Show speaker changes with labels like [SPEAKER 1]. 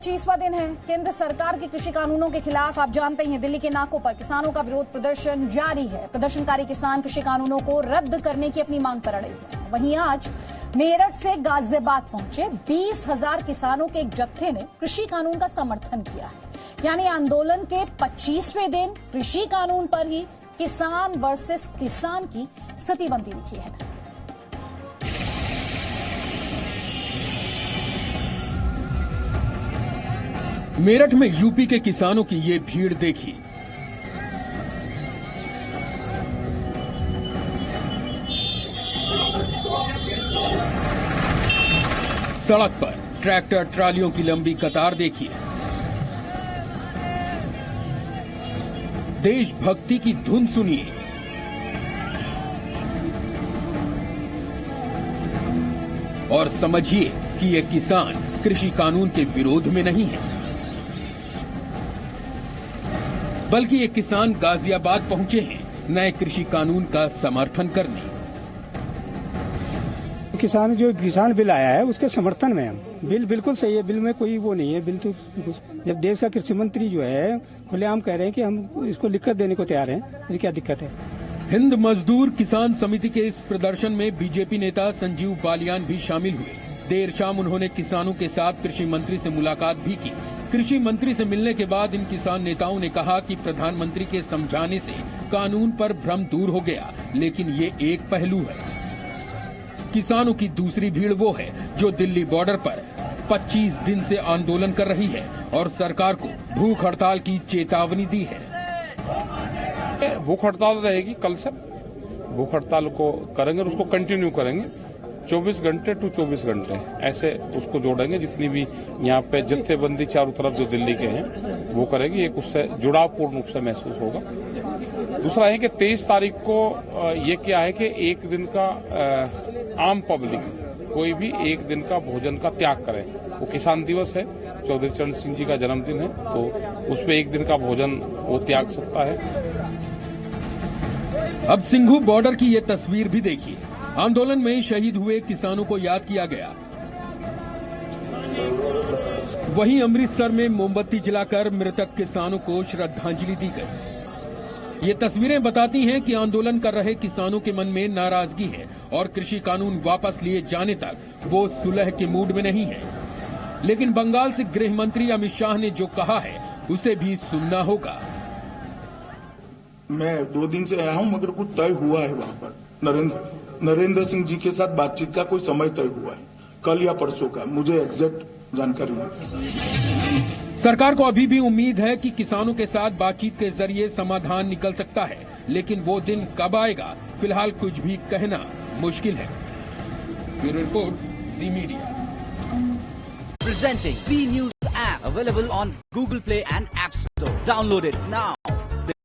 [SPEAKER 1] 25वां दिन है केंद्र सरकार के कृषि कानूनों के खिलाफ। आप जानते हैं दिल्ली के नाकों पर किसानों का विरोध प्रदर्शन जारी है। प्रदर्शनकारी किसान कृषि कानूनों को रद्द करने की अपनी मांग पर अड़े हुए हैं। वहीं आज मेरठ से गाजियाबाद पहुंचे 20,000 किसानों के एक जत्थे ने कृषि कानून का समर्थन किया है। यानी आंदोलन के 25वें दिन कृषि कानून पर ही किसान वर्सेस किसान की स्थिति बनती दिखी है।
[SPEAKER 2] मेरठ में यूपी के किसानों की ये भीड़ देखी। सड़क पर ट्रैक्टर ट्रालियों की लंबी कतार देखिए। देशभक्ति की धुन सुनिए। और समझिए कि ये किसान कृषि कानून के विरोध में नहीं है, बल्कि ये किसान गाजियाबाद पहुंचे हैं नए कृषि कानून का समर्थन करने।
[SPEAKER 3] किसान जो किसान बिल आया है उसके समर्थन में हम। बिल बिल्कुल सही है, बिल में कोई वो नहीं है। बिल तो जब देश का कृषि मंत्री जो है खुलेआम कह रहे हैं कि हम इसको लिखत देने को तैयार हैं, तो क्या दिक्कत है।
[SPEAKER 2] हिंद मजदूर किसान समिति के इस प्रदर्शन में बीजेपी नेता संजीव बालियान भी शामिल हुए। देर शाम उन्होंने किसानों के साथ कृषि मंत्री से मुलाकात भी की। कृषि मंत्री से मिलने के बाद इन किसान नेताओं ने कहा कि प्रधानमंत्री के समझाने से कानून पर भ्रम दूर हो गया, लेकिन ये एक पहलू है। किसानों की दूसरी भीड़ वो है जो दिल्ली बॉर्डर पर 25 दिन से आंदोलन कर रही है और सरकार को भूख हड़ताल की चेतावनी दी है।
[SPEAKER 4] भूख हड़ताल रहेगी, कल से भूख हड़ताल को करेंगे और उसको कंटिन्यू करेंगे 24 घंटे टू 24 घंटे ऐसे उसको जोड़ेंगे। जितनी भी यहाँ पे जत्थेबंदी चारों तरफ जो दिल्ली के हैं वो करेगी, एक उससे जुड़ाव पूर्ण रूप से महसूस होगा। दूसरा है कि 23 तारीख को ये क्या है कि एक दिन का आम पब्लिक कोई भी एक दिन का भोजन का त्याग करे। वो किसान दिवस है, चौधरी चरण सिंह जी का जन्मदिन है, तो उस पर एक दिन का भोजन वो त्याग सकता है।
[SPEAKER 2] अब सिंघू बॉर्डर की ये तस्वीर भी देखिए। आंदोलन में शहीद हुए किसानों को याद किया गया। वहीं अमृतसर में मोमबत्ती जलाकर मृतक किसानों को श्रद्धांजलि दी गई। ये तस्वीरें बताती हैं कि आंदोलन कर रहे किसानों के मन में नाराजगी है और कृषि कानून वापस लिए जाने तक वो सुलह के मूड में नहीं है। लेकिन बंगाल से गृह मंत्री अमित शाह ने जो कहा है उसे भी सुनना होगा।
[SPEAKER 5] मैं 2 दिन से आया हूं, मगर कुछ तय हुआ है वहां पर। नरेंद्र सिंह जी के साथ बातचीत का कोई समय तय हुआ है, कल या परसों का, मुझे एग्जैक्ट जानकारी नहीं।
[SPEAKER 2] सरकार को अभी भी उम्मीद है कि किसानों के साथ बातचीत के जरिए समाधान निकल सकता है, लेकिन वो दिन कब आएगा फिलहाल कुछ भी कहना मुश्किल है। Bureau report, ji media.
[SPEAKER 6] Presenting B News app available on Google Play and App Store. Download it now.